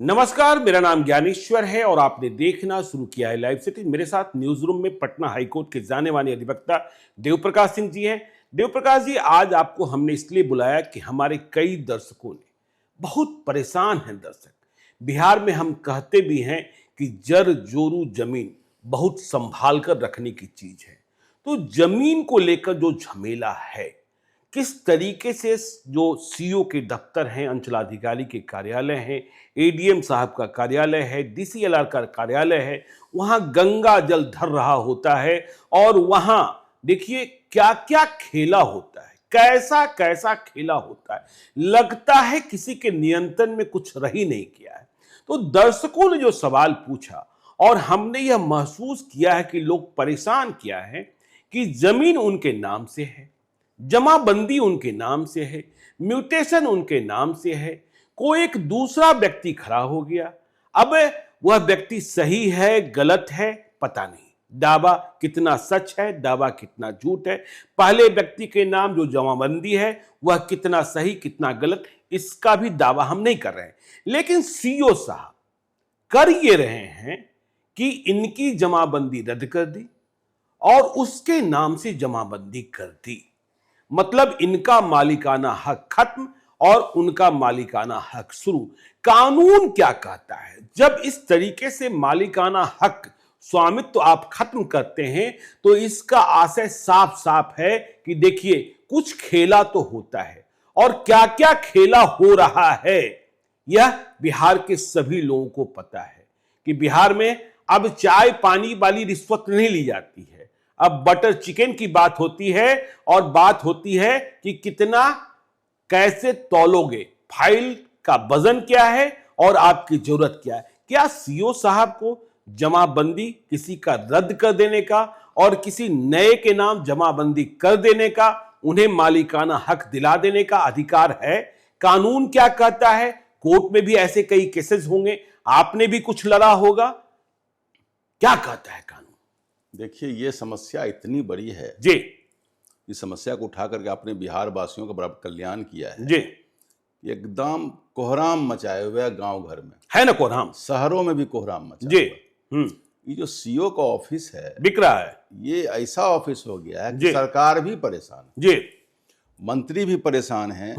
नमस्कार, मेरा नाम ज्ञानेश्वर है और आपने देखना शुरू किया है लाइव सिटी। मेरे साथ न्यूज रूम में पटना हाईकोर्ट के जाने माने अधिवक्ता देवप्रकाश सिंह जी हैं। देवप्रकाश जी, आज आपको हमने इसलिए बुलाया कि हमारे कई दर्शकों ने बहुत परेशान हैं। दर्शक बिहार में हम कहते भी हैं कि जर जोरू जमीन बहुत संभाल कर रखने की चीज है। तो जमीन को लेकर जो झमेला है, किस तरीके से जो सीओ के दफ्तर हैं, अंचलाधिकारी के कार्यालय हैं, एडीएम साहब का कार्यालय है, डीसीएलआर का कार्यालय है, वहां गंगा जल धर रहा होता है और वहां देखिए क्या क्या खेला होता है, कैसा कैसा खेला होता है। लगता है किसी के नियंत्रण में कुछ रह ही नहीं किया है। तो दर्शकों ने जो सवाल पूछा और हमने यह महसूस किया है कि लोग परेशान किया है कि जमीन उनके नाम से है, जमाबंदी उनके नाम से है, म्यूटेशन उनके नाम से है, कोई एक दूसरा व्यक्ति खड़ा हो गया। अब वह व्यक्ति सही है गलत है पता नहीं, दावा कितना सच है, दावा कितना झूठ है, पहले व्यक्ति के नाम जो जमाबंदी है वह कितना सही कितना गलत, इसका भी दावा हम नहीं कर रहे हैं। लेकिन सीओ साहब कर ये रहे हैं कि इनकी जमाबंदी रद्द कर दी और उसके नाम से जमाबंदी कर दी। मतलब इनका मालिकाना हक खत्म और उनका मालिकाना हक शुरू। कानून क्या कहता है? जब इस तरीके से मालिकाना हक स्वामित्व आप खत्म करते हैं तो इसका आशय साफ साफ है कि देखिए कुछ खेला तो होता है और क्या क्या खेला हो रहा है यह बिहार के सभी लोगों को पता है कि बिहार में अब चाय पानी वाली रिश्वत नहीं ली जाती है। अब बटर चिकन की बात होती है और बात होती है कि कितना कैसे तौलोगे, फाइल का वजन क्या है और आपकी जरूरत क्या है। क्या सीओ साहब को जमाबंदी किसी का रद्द कर देने का और किसी नए के नाम जमाबंदी कर देने का, उन्हें मालिकाना हक दिला देने का अधिकार है? कानून क्या कहता है? कोर्ट में भी ऐसे कई केसेस होंगे, आपने भी कुछ लड़ा होगा, क्या कहता है कानून? देखिए, ये समस्या इतनी बड़ी है जी, इस समस्या को उठा करके आपने बिहार वासियों का बड़ा कल्याण किया है जी, एकदम कोहराम मचाए हुए है। गांव घर में है ना कोहराम, शहरों में भी कोहराम मचा जी, हुआ है। ये जो सीओ का ऑफिस है बिक रहा है, ये ऐसा ऑफिस हो गया है जी। कि सरकार भी परेशान है, जी, मंत्री भी परेशान है,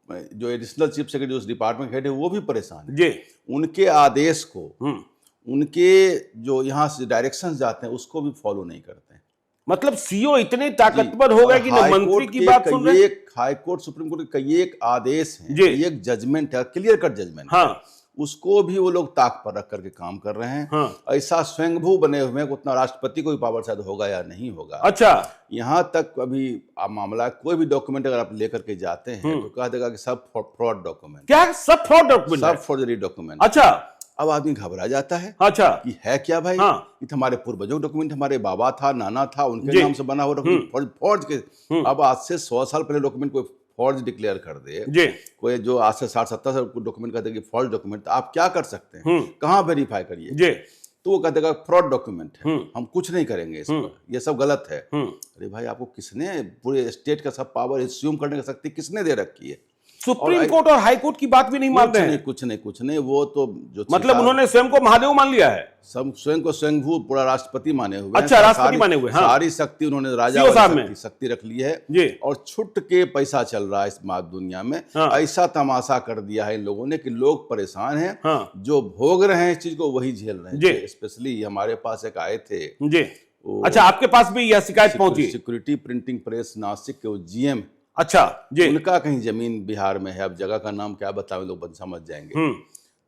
जो एडिशनल चीफ सेक्रेटरी उस डिपार्टमेंट हेड है वो भी परेशान है। जी, उनके आदेश को उनके जो यहाँ से डायरेक्शंस जाते हैं उसको भी फॉलो नहीं करते हैं। मतलब सीओ इतने ताकतवर हो गए कि न मंत्री की बात सुन रहे हैं। हाईकोर्ट सुप्रीम कोर्ट के कई एक आदेश हैं, जी। एक जजमेंट है, क्लियर कट जजमेंट, हाँ, उसको भी वो लोग ताक पर रख करके काम कर रहे हैं। हाँ। ऐसा स्वयंभू बने हुए हैं कि उतना राष्ट्रपति को भी पावर शायद होगा या नहीं होगा। अच्छा, यहाँ तक अभी मामला कोई भी डॉक्यूमेंट अगर आप लेकर के जाते हैं तो कह देगा कि सब फ्रॉड डॉक्यूमेंट, क्या सब फ्रॉड डॉक्यूमेंट सब है? Forgery document. अच्छा, अब आदमी घबरा जाता है अच्छा, कि है क्या भाई। हाँ। ये तो हमारे पूर्वजों डॉक्यूमेंट, हमारे बाबा था, नाना था, उनके जी। नाम से बना हुआ डॉक्यूमेंट फॉर्ज के। अब आज से 100 साल पहले डॉक्यूमेंट कोई फॉर्ज डिक्लेयर कर दे, जी, कोई जो आज से 60-70 साल डॉक्यूमेंट कहते हैं कि फॉर्ज डॉक्यूमेंट, तो आप क्या कर सकते हैं? कहाँ वेरीफाई करिए? जी, तो वो कहते हैं फ्रॉड डॉक्यूमेंट है, हम कुछ नहीं करेंगे इस पर, ये सब गलत है। अरे भाई, आपको किसने पूरे स्टेट का सब पावर एज्यूम करने की शक्ति किसने दे रखी है? सुप्रीम कोर्ट और हाई कोर्ट की बात भी नहीं मान रहे हैं। कुछ नहीं, वो तो जो मतलब उन्होंने स्वयं को महादेव मान लिया है, सब स्वयं को स्वयंभू पूरा राष्ट्रपति माने हुए हैं। अच्छा, राष्ट्रपति माने हुए, हाँ। सारी शक्ति उन्होंने राजा सीओ साहब वाली में। शक्ति रख ली है जी। और छुट के पैसा चल रहा है इस दुनिया में। हाँ। ऐसा तमाशा कर दिया है इन लोगों ने कि लोग परेशान हैं। हाँ। जो भोग रहे हैं इस चीज को वही झेल रहे जी। हैं। स्पेशली हमारे पास एक आए थे, जी। अच्छा, आपके पास भी यह शिकायत पहुंची? सिक्योरिटी प्रिंटिंग प्रेस नासिक के वो जीएम, अच्छा, जी, उनका कहीं जमीन बिहार में है, अब जगह का नाम क्या बताओ, लोग समझ जाएंगे।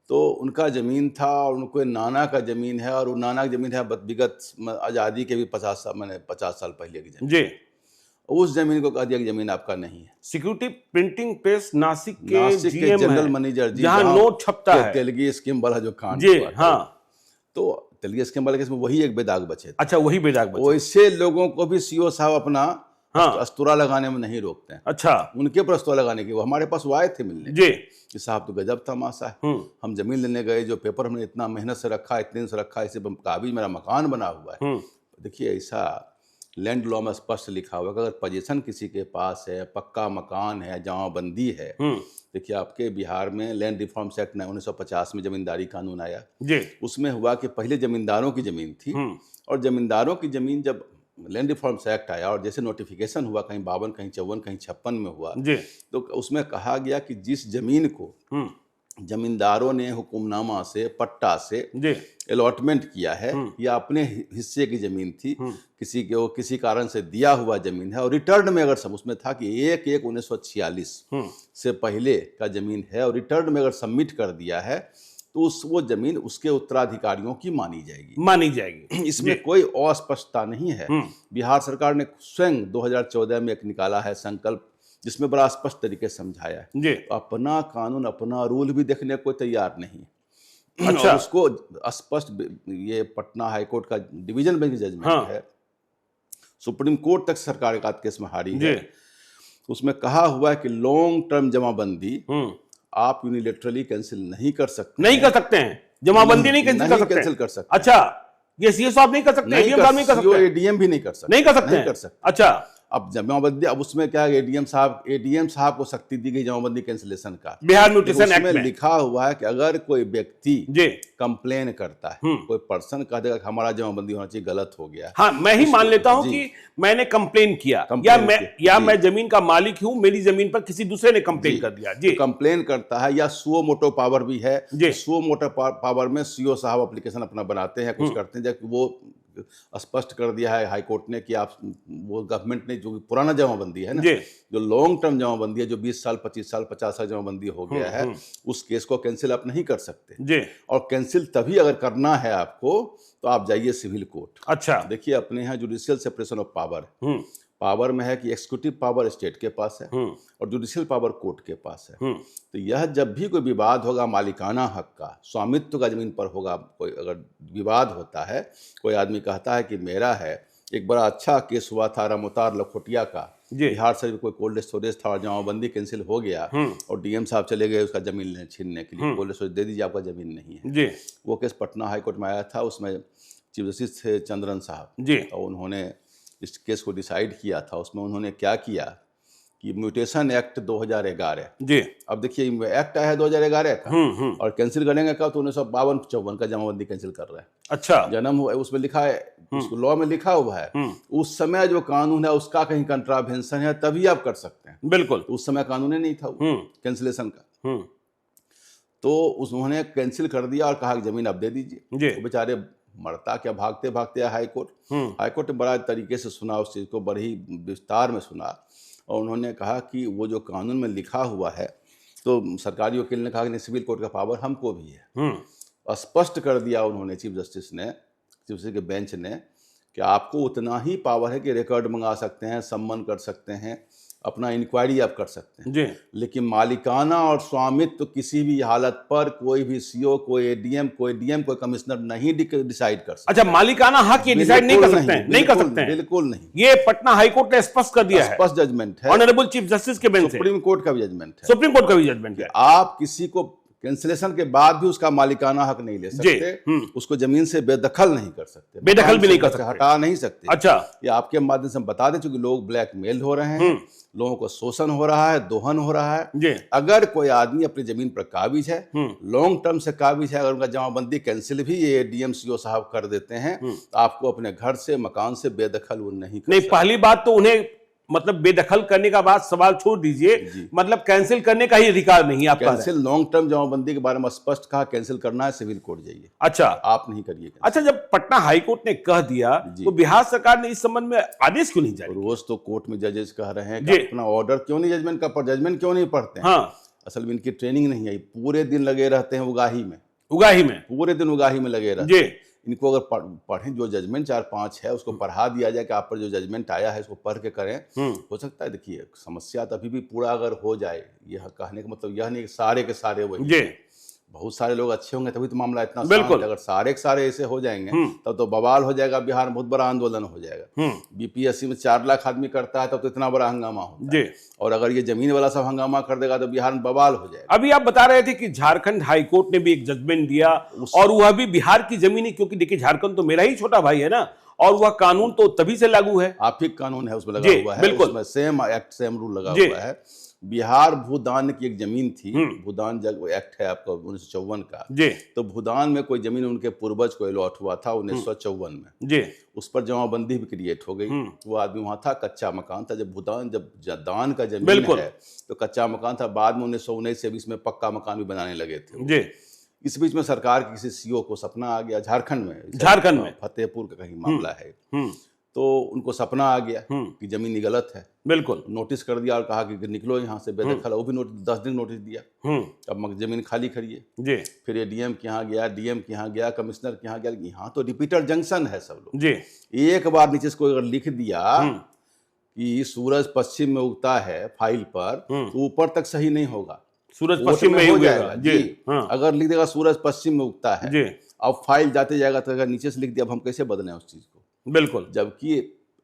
तो उनका जमीन था और उनको नाना का जमीन है, और वो नाना की जमीन है विगत आज़ादी के भी 50 साल पहले की जमीन। जी। उस जमीन को कह दिया कि जमीन आपका नहीं है। सिक्योरिटी प्रिंटिंग प्रेस नासिक के जीएम जनरल है, मैनेजर जी, जहां नोट छपता है, तेलगी स्कीम वाला जो कांड जी, हुआ था, हाँ। तो तेलगी स्कीम वाले केस में वही एक बेदाग बचे थे। अच्छा, वही बेदाग बचे। वैसे लोगों को भी सीओ साहब अपना हाँ। अस्तूरा लगाने में नहीं रोकते हैं। अच्छा, उनके पर अस्तूरा लगाने की, वो हमारे पास वो आए थे मिलने जी, कि साहब तो गजब तमाशा है, हम जमीन लेने गए, जो पेपर हमने इतना मेहनत से रखा, इतने दिन से रखा, इसे काबिज मेरा मकान बना हुआ है। देखिए, ऐसा लैंड लॉ में स्पष्ट लिखा हुआ है कि अगर पोजीशन किसी के पास है, पक्का मकान है, जमाबंदी है। देखिए आपके बिहार में लैंड रिफॉर्म्स एक्ट 1950 में जमींदारी कानून आया जी। उसमें हुआ कि पहले जमींदारों की जमीन थी और जमींदारों की जमीन जब लैंड रिफॉर्म्स एक्ट आया और जैसे नोटिफिकेशन हुआ कहीं 52, कहीं 54, कहीं 56 में हुआ जी। तो उसमें कहा गया कि जिस जमीन को जमींदारों ने हुकुमनामा से, पट्टा से अलॉटमेंट किया है या अपने हिस्से की जमीन थी, किसी के वो किसी कारण से दिया हुआ जमीन है और रिटर्न में अगर सब उसमें था कि 1/1/1946 से पहले का जमीन है और रिटर्न में अगर सबमिट कर दिया है तो वो जमीन उसके उत्तराधिकारियों की मानी जाएगी। इसमें कोई अस्पष्टता नहीं है। बिहार सरकार ने स्वयं 2014 में एक निकाला है संकल्प जिसमें बड़ा स्पष्ट तरीके से समझाया है। तो अपना कानून, अपना रूल भी देखने को तैयार नहीं। अच्छा। और उसको स्पष्ट ये पटना हाईकोर्ट का डिवीजन बेंच जजमेंट है, सुप्रीम कोर्ट तक सरकार एक आध केस में हारी है। उसमें कहा हुआ है कि लॉन्ग टर्म जमाबंदी आप यूनिलेटरली कैंसिल नहीं कर सकते हैं। जमाबंदी नहीं कैंसिल कर सकते। अच्छा, ये सीएस साहब नहीं कर सकते, एडीएम साहब नहीं कर सकते, एडीएम भी नहीं कर सकते। अच्छा, अब जमाबंदी, अब उसमें क्या है, एडीएम साहब को शक्ति दी गई जमाबंदी कैंसिलेशन का। बिहार म्यूटेशन एक्ट में लिखा हुआ है कि अगर कोई व्यक्ति कंप्लेन करता है, कोई पर्सन कह देगा कि हमारा जमाबंदी होना चाहिए, गलत हो गया। हाँ, मैं ही मान लेता हूं कि मैंने कंप्लेन किया या मैं जमीन का मालिक हूं, मेरी जमीन पर किसी दूसरे ने कंप्लेन कर दिया जी। कंप्लेन करता है या सुओ मोटो पावर भी है। सुओ मोटो पावर में सीओ साहब एप्लीकेशन अपना बनाते हैं, कुछ करते हैं, जबकि वो स्पष्ट कर दिया है हाईकोर्ट ने कि आप वो गवर्नमेंट ने जो पुराना जमाबंदी है ना, जो लॉन्ग टर्म जमाबंदी है, जो 20 साल 25 साल 50 साल जमाबंदी हो गया है, उस केस को कैंसिल आप नहीं कर सकते। और कैंसिल तभी अगर करना है आपको तो आप जाइए सिविल कोर्ट। अच्छा, देखिए अपने यहाँ जुडिशियल सेपरेशन ऑफ पावर में है कि एक्सिक्यूटिव पावर स्टेट के पास है और जुडिशियल पावर कोर्ट के पास है। तो यह जब भी कोई विवाद होगा मालिकाना हक का, स्वामित्व का जमीन पर होगा, कोई अगर विवाद होता है, कोई आदमी कहता है कि मेरा है। एक बड़ा अच्छा केस हुआ था रमोतार लखोटिया का, बिहार से कोई कोल्ड स्टोरेज था और जमाबंदी कैंसिल हो गया और डीएम साहब चले गए उसका जमीन छीनने के लिए, कोल्ड स्टोरेज दे दीजिए, आपका जमीन नहीं है। वो केस पटना हाईकोर्ट में आया था, उसमें चीफ जस्टिस थे चंद्रन साहब और उन्होंने इस केस को डिसाइड किया था। उसमें उन्होंने क्या किया कि म्यूटेशन एक्ट 2011 अब देखिए एक्ट आया है 2011 का और कैंसिल करेंगे कब, तो 1952-54 का जमाबंदी कैंसिल कर रहा है। अच्छा, जन्म हुआ उसमें लिखा है, उसको लॉ में लिखा हुआ है। उस समय जो कानून है उसका कहीं कंट्रावेंशन है तभी आप कर सकते हैं। बिल्कुल, उस समय कानून ही नहीं था कैंसिलेशन का। तो उन्होंने कैंसिल कर दिया और कहा कि जमीन आप दे दीजिए। तो बेचारे मरता क्या, भागते भागते हाईकोर्ट ने बड़ा तरीके से सुना, उस चीज़ को बड़ी विस्तार में सुना और उन्होंने कहा कि वो जो कानून में लिखा हुआ है, तो सरकारी वकील ने कहा कि सिविल कोर्ट का पावर हमको भी है। स्पष्ट कर दिया उन्होंने, चीफ जस्टिस के बेंच ने, कि आपको उतना ही पावर है कि रिकॉर्ड मंगा सकते हैं, सम्मन कर सकते हैं, अपना इंक्वायरी आप कर सकते हैं लेकिन मालिकाना और स्वामित्व तो किसी भी हालत पर कोई भी सीओ, कोई एडीएम, कोई डीएम, कोई कमिश्नर नहीं डिसाइड कर सकते। अच्छा, मालिकाना हक ये डिसाइड नहीं कर सकते हैं? बिल्कुल नहीं। ये पटना हाईकोर्ट ने स्पष्ट कर दिया है, स्पष्ट जजमेंट है, ऑनरेबल चीफ जस्टिस के बेंच, सुप्रीम कोर्ट का भी जजमेंट है, सुप्रीम कोर्ट का भी जजमेंट है। आप किसी को कैंसिलेशन के बाद भी उसका मालिकाना हक नहीं ले सकते, उसको जमीन से बेदखल नहीं कर सकते, बेदखल भी नहीं कर सकते, हटा नहीं सकते। अच्छा, ये आपके माध्यम से हम बता दें, चूंकि लोग ब्लैकमेल हो रहे हैं, लोगों को शोषण हो रहा है, दोहन हो रहा है। अगर कोई आदमी अपनी जमीन पर काबिज है, लॉन्ग टर्म से काबिज है, अगर उनका जमाबंदी कैंसिल भी ये डीएम सीओ साहब कर देते हैं, तो आपको अपने घर से, मकान से बेदखल वो नहीं। पहली बात तो उन्हें मतलब बेदखल करने का बाद सवाल छोड़ दीजिए, मतलब कैंसिल करने का ही अधिकार नहीं आपका। कैंसिल लॉन्ग टर्म जमाबंदी के बारे में स्पष्ट कहा, कैंसिल करना है सिविल कोर्ट जाइए। अच्छा, आप नहीं करिए। अच्छा, जब पटना हाईकोर्ट ने कह दिया तो बिहार सरकार ने इस संबंध में आदेश क्यों नहीं जारी? रोज तो कोर्ट में जजेस कह रहे हैं कि अपना ऑर्डर क्यों नहीं, जजमेंट क्यों नहीं पढ़ते हैं। असल में इनकी ट्रेनिंग नहीं आई, पूरे दिन लगे रहते हैं उगाही में, पूरे दिन उगाही में लगे रहते हैं। इनको अगर पढ़ें, जो जजमेंट 4-5 है उसको पढ़ा दिया जाए कि आप पर जो जजमेंट आया है इसको पढ़ के करें, हो सकता है। देखिए, समस्या तो अभी भी पूरा अगर हो जाए, यह कहने का मतलब यह नहीं कि सारे के सारे वही, बहुत सारे लोग अच्छे होंगे तभी तो मामला इतना शांत है। अगर सारे के सारे ऐसे हो जाएंगे तब तो बवाल हो जाएगा, बिहार में बहुत बड़ा आंदोलन हो जाएगा। बीपीएससी में 4 लाख आदमी करता है तब तो इतना बड़ा हंगामा होता है, और अगर ये जमीन वाला सब हंगामा कर देगा तो बिहार में बवाल हो जाएगा। अभी आप बता रहे थे कि झारखंड हाईकोर्ट ने भी एक जजमेंट दिया और वह भी बिहार की जमीन ही, क्योंकि देखिए झारखंड तो मेरा ही छोटा भाई है ना, और वह कानून तो तभी से लागू है। आर्थिक कानून है उसमें लगा हुआ है, बिल्कुल, उसमें सेम एक्ट सेम रूल लगा हुआ है। बिहार भूदान की एक जमीन थी, भूदान जब एक्ट है आपका 1954 का, तो भूदान में कोई जमीन उनके पूर्वज को अलॉट हुआ था 1954 में, उस पर जमाबंदी भी क्रिएट हो गई। वो आदमी वहां था, कच्चा मकान था। जब दान का जमीन है तो कच्चा मकान था, बाद में 1919 से 20 में पक्का मकान भी बनाने लगे थे। इस बीच में सरकार के किसी सीओ को सपना आ गया, झारखंड में फतेहपुर का कहीं मामला है, तो उनको सपना आ गया कि जमीन गलत है। बिल्कुल, नोटिस कर दिया और कहा कि निकलो यहाँ से बेदखल। वो भी 10 दिन नोटिस दिया, अब जमीन खाली करिए। फिर ये डीएम के यहाँ गया, डीएम के यहाँ गया, कमिश्नर के यहाँ गया। यहाँ तो रिपीटर जंक्शन है सब लोग। एक बार नीचे से कोई अगर लिख दिया कि सूरज पश्चिम में उगता है फाइल पर, तो ऊपर तक सही नहीं होगा, सूरज पश्चिम में हो जाएगा जी। अगर लिख देगा सूरज पश्चिम में उगता है, अब फाइल जाते जाएगा तो अगर नीचे से लिख दिया, अब हम कैसे बदलें उस चीज को? बिल्कुल, जबकि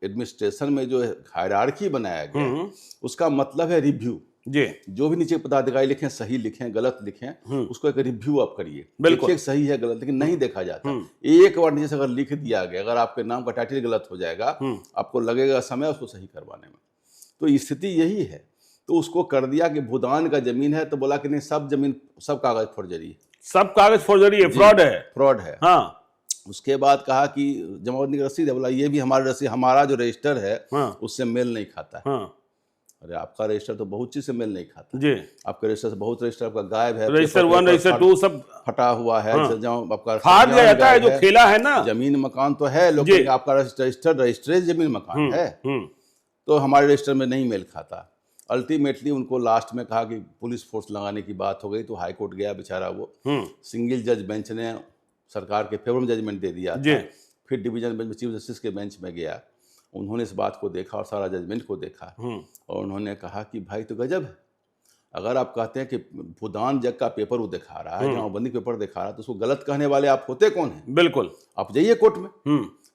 एडमिनिस्ट्रेशन में जो हायरार्की बनाया गया उसका मतलब है रिव्यू। जो भी नीचे पदाधिकारी लिखें, सही लिखें गलत लिखें, उसको एक रिव्यू आप करिए, देखिए सही है गलत, लेकिन नहीं देखा जाता। एक बार नीचे से अगर लिख दिया गया, अगर आपके नाम का टाइटल गलत हो जाएगा, आपको लगेगा समय उसको सही करवाने में। तो स्थिति यही है। तो उसको कर दिया कि भूदान का जमीन है, तो बोला कि नहीं, सब जमीन सब कागज फर्जरी है, सब कागज फर्जरी है, फ्रॉड है। हाँ। उसके बाद कहा कि जमाबंदी की रसीद है, बोला ये भी हमारी रसीद, हमारा जो रजिस्टर है उससे मेल नहीं खाता है। अरे आपका रजिस्टर तो बहुत चीज से मेल नहीं खाता जी। आपके रजिस्टर से बहुत रजिस्टर आपका गायब है, रजिस्टर 1 रजिस्टर 2 सब फटा हुआ है। आपका फाड़ दिया जाता है, जो खेला है ना। जमीन मकान तो है, लेकिन आपका रजिस्टर जमीन मकान है, तो हमारे रजिस्टर में नहीं मेल खाता। अल्टीमेटली उनको लास्ट में कहा कि पुलिस फोर्स लगाने की बात हो गई, तो हाई कोर्ट गया बेचारा वो, सिंगल जज बेंच ने सरकार के फेवर में जजमेंट दे दिया था। फिर डिवीजन बेंच में चीफ जस्टिस के बेंच में गया, उन्होंने इस बात को देखा और सारा जजमेंट को देखा, और उन्होंने कहा कि भाई तो गजब है, अगर आप कहते हैं कि भूदान जग का पेपर वो दिखा रहा है, जमाबंदी पेपर दिखा रहा है, तो उसको गलत कहने वाले आप होते कौन हैं? बिल्कुल, आप जाइए कोर्ट में,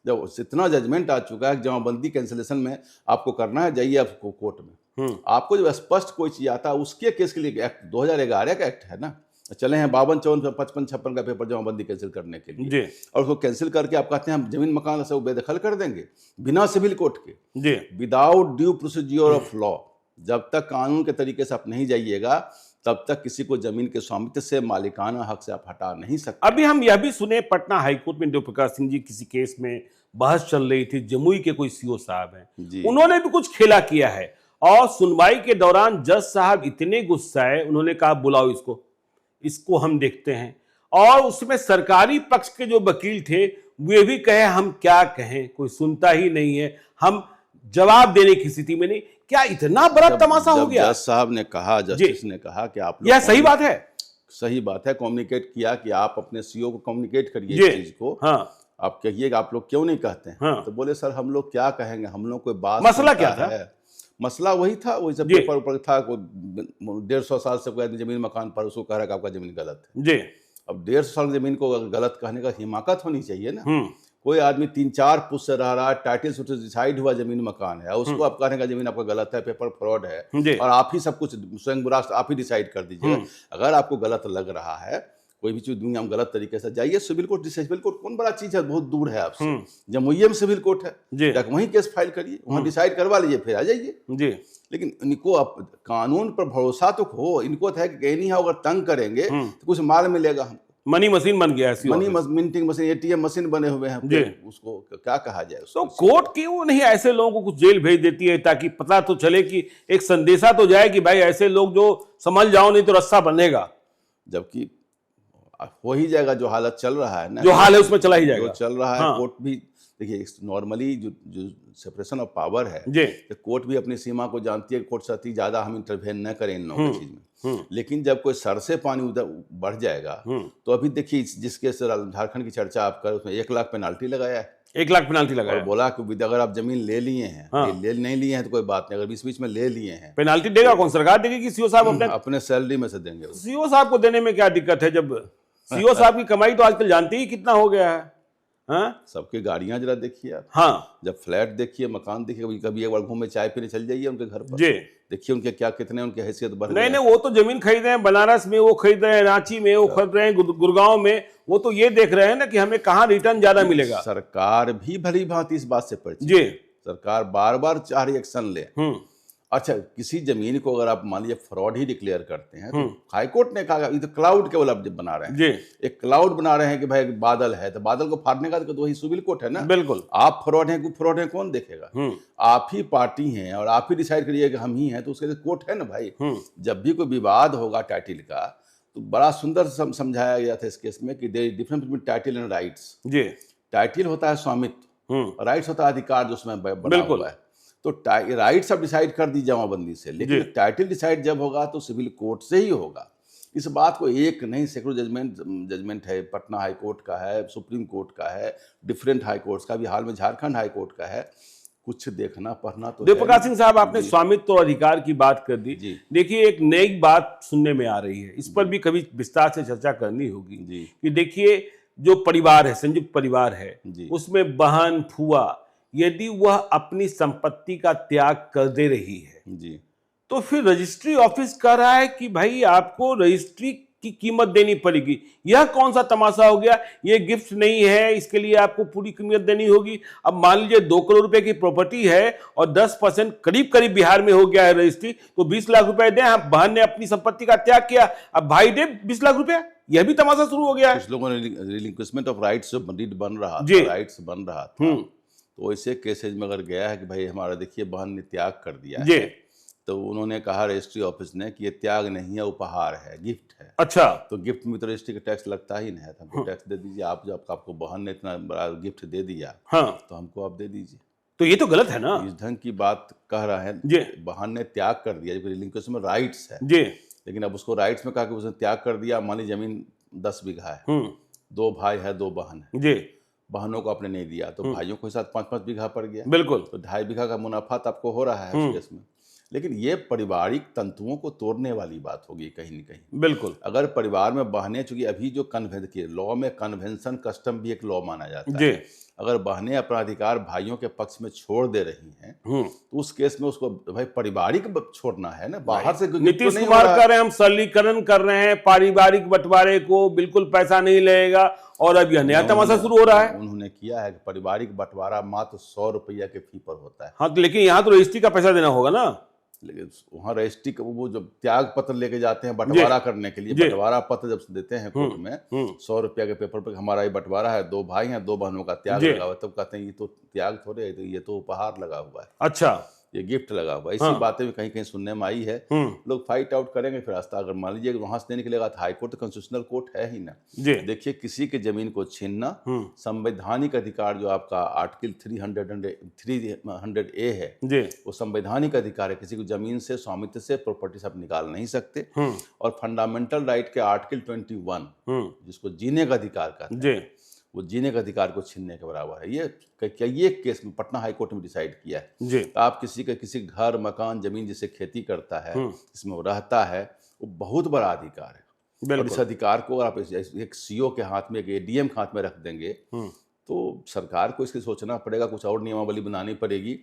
जब इतना जजमेंट आ चुका है जमाबंदी कैंसिलेशन में आपको करना है, जाइए आपको कोर्ट में। आपको जब स्पष्ट कोई चीज आता है, उसके केस के लिए एक्ट 2011 का एक्ट है ना, चले हैं 52, 54, 55, 56 का पेपर जमाबंदी कैंसिल करने के लिए, और उसको कैंसिल करके आप कहते हैं हम जमीन मकान से वो बेदखल कर देंगे बिना सिविल कोर्ट के, without due procedure of law. जब तक कानून के तरीके से आप नहीं जाइएगा, तब तक किसी को जमीन के स्वामित्व से, मालिकाना हक से आप हटा नहीं सकते। अभी हम यह भी सुने, पटना हाईकोर्ट में देव प्रकाश सिंह जी किसी केस में बहस चल रही थी, जमुई के कोई सीओ साहब हैं, उन्होंने भी कुछ खेला किया है, और सुनवाई के दौरान जज साहब इतने गुस्साए, उन्होंने कहा बुलाओ इसको हम देखते हैं। और उसमें सरकारी पक्ष के जो वकील थे वे भी कहे हम क्या कहें, कोई सुनता ही नहीं है, हम जवाब देने की स्थिति में नहीं। क्या इतना बड़ा तमाशा हो गया? जज साहब ने कहा, जस्टिस ने कहा कि आप यह सही बात है, सही बात है, कम्युनिकेट किया कि आप अपने सीओ को कम्युनिकेट करिए इस चीज को। आप कहिएगा आप लोग क्यों नहीं कहते हैं? तो बोले सर हम लोग क्या कहेंगे, हम लोग कोई बात, मसला क्या था? मसला वही था, वही सब पेपर ऊपर था, 150 साल से कोई जमीन मकान पर, उसको कह रहा है कि आपका जमीन गलत है जी। अब 150 साल जमीन को गलत कहने का हिमाकत होनी चाहिए ना। कोई आदमी 3-4 पुष्ट से रह रहा है, टाइटल से डिसाइड हुआ जमीन मकान है, उसको आप कहने का जमीन आपका गलत है, पेपर फ्रॉड है, और आप ही सब कुछ स्वयं राष्ट्र आप ही डिसाइड कर दीजिए। अगर आपको गलत लग रहा है, कोई भी चीज दुनिया में गलत तरीके से, जाइए सिविल कोर्ट। सिविल कोर्ट कौन बड़ा चीज है, बहुत दूर है आपसे, जमुई में सिविल कोर्ट है, जाकर वहीं केस फाइल करिए, वहां डिसाइड करवा लीजिए, फिर आ जाइए जी। लेकिन इनको अब कानून पर भरोसा तो हो, इनको है कि कहीं नहीं अगर तंग करेंगे तो कुछ माल मिलेगा हमको। मनी मशीन बन गया है, money minting machine, ATM machine बने हुए हैं, उसको क्या कहा जाए? तो कोर्ट क्यों नहीं ऐसे लोगों को कुछ जेल भेज देती है, ताकि पता तो चले कि एक संदेशा तो जाए कि भाई ऐसे लोग जो समझ जाओ, नहीं तो रस्सा बनेगा। जबकि हो ही जाएगा, जो हालत चल रहा है ना, जो हाल है उसमें चला ही जाएगा, जो चल रहा है। कोर्ट भी देखिए, नॉर्मली जो सेपरेशन ऑफ पावर है, तो कोर्ट भी अपनी सीमा को जानती है, कोर्ट चाहती ज्यादा हम इंटरवेन न करें इन लोगों की चीज में। लेकिन जब कोई सर से पानी उधर बढ़ जाएगा, तो अभी देखिए जिसके झारखंड की चर्चा आप कर, उसमें 1 लाख पेनाल्टी लगाया है, 1 लाख पेनाल्टी लगाया, और बोला कि अगर आप जमीन ले लिए हैं, ले नहीं लिए हैं तो कोई बात नहीं, अगर बीच बीच में ले लिए हैं, पेनाल्टी देगा कौन? सरकार देगी कि सीओ साहब अपने सैलरी में से देंगे? सीओ साहब को देने में क्या दिक्कत है, जब सीओ साहब की कमाई तो आजकल जानते ही कितना हो गया है। हाँ सबकी गाड़ियां जरा देखिए आप, हाँ जब फ्लैट देखिए, मकान देखिए, कभी कभी एक बार घूमे चाय पीने चल जाइए उनके घर पर, जी। देखिए उनके क्या कितने उनकी हैसियत बढ़ नहीं गए। नहीं, वो तो जमीन खरीद रहे हैं, बनारस में वो खरीद रहे हैं, रांची में वो खरीद रहे हैं, गुड़गांव में, वो तो ये देख रहे हैं ना कि हमें कहाँ रिटर्न ज्यादा मिलेगा। सरकार भी भली भांति इस बात से परिचित जी। है। सरकार बार बार चाह रही एक्शन ले। अच्छा, किसी जमीन को अगर आप मान लीजिए फ्रॉड ही डिक्लेयर करते हैं, तो हाईकोर्ट ने कहा ये तो क्लाउड केवल आप जब बना रहे हैं, जी। एक क्लाउड बना रहे हैं कि भाई बादल है, तो बादल को फाड़ने का तो वही सिविल कोर्ट है ना। बिल्कुल। आप फ्रॉड हैं कौन देखेगा? आप ही पार्टी हैं और आप ही डिसाइड करिए कि हम ही हैं, तो उसके लिए कोर्ट है ना भाई। जब भी कोई विवाद होगा टाइटल का, तो बड़ा सुंदर समझाया गया था इस केस में कि there is difference between title and rights. जी। टाइटल होता है स्वामित्व, राइट्स होता है अधिकार जो उसमें बना बिल्कुल। हुआ है। तो राइट्स अब डिसाइड कर दी जमाबंदी से, लेकिन टाइटल डिसाइड जब होगा तो सिविल कोर्ट से ही होगा। इस बात को एक नहीं सैकड़ों जजमेंट है, पटना हाई कोर्ट का है, सुप्रीम कोर्ट का है, डिफरेंट हाई कोर्ट्स का भी, हाल में झारखंड हाई कोर्ट का है। कुछ देखना पढ़ना तो देवप्रकाश सिंह साहब, आपने स्वामित्व और अधिकार की बात कर दी। देखिए, एक नई बात सुनने में आ रही है, इस पर भी कभी विस्तार से चर्चा करनी होगी कि देखिए, जो परिवार है, संयुक्त परिवार है, उसमें बहन, फुआ, यदि वह अपनी संपत्ति का त्याग कर दे रही है जी, तो फिर रजिस्ट्री ऑफिस कह रहा है कि भाई आपको रजिस्ट्री की कीमत देनी पड़ेगी। यह कौन सा तमाशा हो गया? ये गिफ्ट नहीं है, इसके लिए आपको पूरी कीमत देनी होगी। अब मान लीजिए 2 करोड़ रुपए की प्रॉपर्टी है और 10% करीब करीब बिहार में हो गया है रजिस्ट्री, तो 20 लाख रुपए दें। हम बहन ने अपनी संपत्ति का त्याग किया, अब भाई दे 20 लाख रुपया। यह भी तमाशा शुरू हो गया है। कुछ लोगों ने रिलिंक्विशमेंट ऑफ राइट्स बन रहा था, राइट्स बन रहा था, तो ऐसे केसेज में अगर गया है कि भाई हमारा देखिए बहन ने त्याग कर दिया है, तो उन्होंने कहा रजिस्ट्री ऑफिस ने कि ये त्याग नहीं है, उपहार है, गिफ्ट है। अच्छा, तो गिफ्ट में तो रजिस्ट्री का टैक्स लगता ही नहीं है, तो हमको टैक्स दे दीजिए। आप जब आपको बहन ने इतना बड़ा गिफ्ट दे दिया, तो हमको आप दे दीजिए। तो ये तो गलत है ना। इस ढंग की बात कह रहा है, बहन ने त्याग कर दिया, रिलिंक्विशमेंट में राइट्स है, लेकिन अब उसको राइट्स में कहा कि उसने त्याग कर दिया। मान लीजिए जमीन 10 बीघा है, 2 भाई है, 2 बहन है, बहनों को आपने नहीं दिया, तो भाइयों के साथ 5-5 बीघा पड़ गया। बिल्कुल। तो 2.5 बीघा का मुनाफा तो आपको हो रहा है उस केस में। लेकिन ये पारिवारिक तंतुओं को तोड़ने वाली बात होगी कहीं न कहीं। बिल्कुल। अगर परिवार में बहनें, चूंकि अभी जो लॉ में कन्वेंशन कस्टम भी एक लॉ माना जाता है, अगर बहनें अपना अधिकार भाइयों के पक्ष में छोड़ दे रही हैं, तो उस केस में उसको भाई पारिवारिक छोड़ना है ना, बाहर से। नीतीश कुमार कह रहे हैं हम सरलीकरण कर रहे हैं, पारिवारिक बंटवारे को बिल्कुल पैसा नहीं लगेगा, और अब यह नया तमाशा शुरू हो रहा है। उन्होंने किया है कि पारिवारिक बंटवारा मात्र 100 रुपया के फी पर होता है। हाँ, तो लेकिन यहाँ तो रजिस्ट्री का पैसा देना होगा ना। लेकिन वहाँ रजिस्ट्री का वो जब त्याग पत्र लेके जाते हैं बंटवारा करने के लिए, बंटवारा पत्र जब देते हैं कोर्ट में, 100 रुपया के पेपर पर हमारा ये बंटवारा है, 2 भाई हैं, 2 बहनों का त्याग लगा हुआ है, तब कहते हैं ये तो त्याग थोड़े है, ये तो उपहार लगा हुआ है। अच्छा, ये गिफ्ट लगा हुआ है। ऐसी बातें भी कहीं कहीं सुनने में आई है। लोग फाइट आउट करेंगे फिर रास्ता, अगर मान लीजिए वहां से देने के लिए तो हाई कोर्ट कॉन्स्टिट्यूशनल कोर्ट है ही ना। देखिए, किसी के जमीन को छीनना संवैधानिक अधिकार, जो आपका आर्टिकल 300A है, वो संवैधानिक अधिकार है। किसी को जमीन से, स्वामित्व से, प्रॉपर्टी से आप निकाल नहीं सकते। और फंडामेंटल राइट के आर्टिकल 21, जिसको जीने का अधिकार कहते हैं, वो जीने के अधिकार को छीनने के बराबर है। ये केस में पटना हाई कोर्ट में डिसाइड किया है। आप किसी घर, मकान, जमीन जिसे खेती करता है, जिसमें वो रहता है, वो बहुत बड़ा अधिकार है। और इस अधिकार को आप एक सीओ के हाथ में, एक एडीएम के हाथ में रख देंगे, तो सरकार को इसके सोचना पड़ेगा, कुछ और नियमावली बनानी पड़ेगी।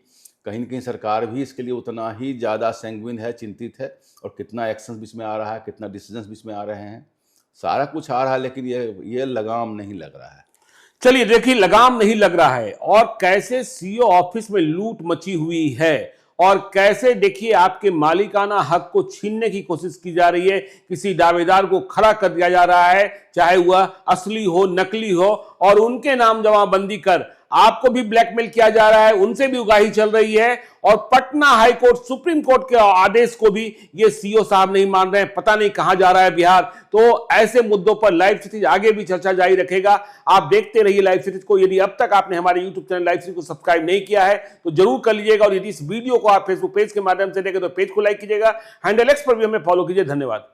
कहीं न कहीं सरकार भी इसके लिए उतना ही ज़्यादा सैंग्विन है, चिंतित है, और कितना एक्शन बीच में आ रहा है, कितना डिसीजंस बीच में आ रहे हैं, सारा कुछ आ रहा है, लेकिन ये लगाम नहीं लग रहा है। चलिए देखिए, लगाम नहीं लग रहा है, और कैसे सीओ ऑफिस में लूट मची हुई है, और कैसे देखिए आपके मालिकाना हक को छीनने की कोशिश की जा रही है। किसी दावेदार को खड़ा कर दिया जा रहा है, चाहे वह असली हो, नकली हो, और उनके नाम जमाबंदी कर आपको भी ब्लैकमेल किया जा रहा है, उनसे भी उगाही चल रही है। और Patna high court, supreme court के आदेश को भी ये सीओ साहब नहीं मान रहे हैं। पता नहीं कहां जा रहा है बिहार। तो ऐसे मुद्दों पर लाइव सीरीज आगे भी चर्चा जारी रखेगा। आप देखते रहिए लाइव सीरीज को। यदि अब तक आपने हमारे यूट्यूब चैनल लाइव सीरीज को सब्सक्राइब नहीं किया है तो जरूर कर लीजिएगा, और यदि इस वीडियो को आप फेसबुक पेज के माध्यम से देखें तो पेज को लाइक कीजिएगा। हैंडल एक्स पर भी हमें फॉलो कीजिए। धन्यवाद।